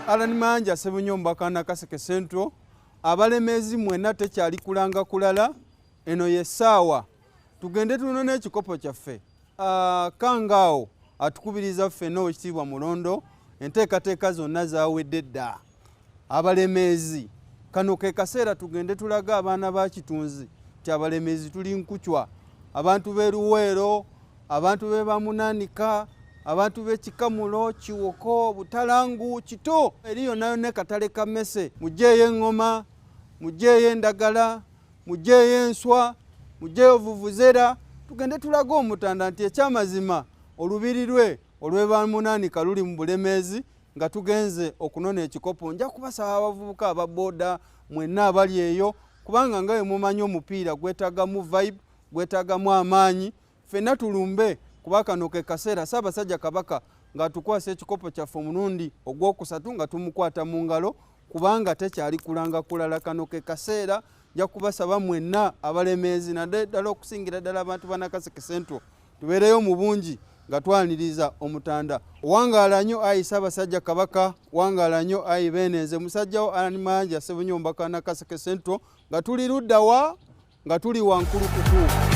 Alan Manja Sebunyomba kana Kaseke Central abalemezi mwenna tekyali kulanga kulala eno yesaawa tugende tunone ekikopo kyaffe kangaawo atukubiriza ffenna Oweekitiibwa Mulondo enteekateeka zonna zaawedde dda abalemezi kano ke kaseera tugende tulaga abaana ba Kitunzi ti abalemezi tuli nkucwa abantu b'e Luweero abantu b'e Bamunaanika abantu b'e Kikamulo Kiwoko Butalangu Kito eriyo nayo ne katale ka mmese mujeeyo eŋŋoma mujeeyo endagala mujeeyo enswa mujeeyo vuvuzera tugende tulaga Omutanda nti ekyamazima olubiri lwe olw'e Bamunaanika luli mu bulemeezi nga tugenze okunona ekikopo. Nja kubasaba abavubuka ababooda mwenna abali eyo kubanga nga bwe mumanyi omupiira gwetaagamu vibe gwetaagamu amaanyi ffenna tulumbe kuba kano ke kaseera Ssaabasajja Kabaka ng'atukwasa ekikopo kyaffe omulundi ogwokusatu nga tumukwata mu ngalo kubanga tekyali kulanga kulala. Kano ke kaseera nja kubasaba mwenna abalemeezi naddala okusingira ddala abantu ba Nakaseke Central tubeereyo mu bungi nga twaniriza Omutanda. Wangaala nnyo ayi Ssaabasajja Kabaka, wangaala nnyo ayi Beenenze musajjawo Alan Manja Sebunyomba ka Nakaseke Central nga tuli ludda wa nga tuli wankulu kuku.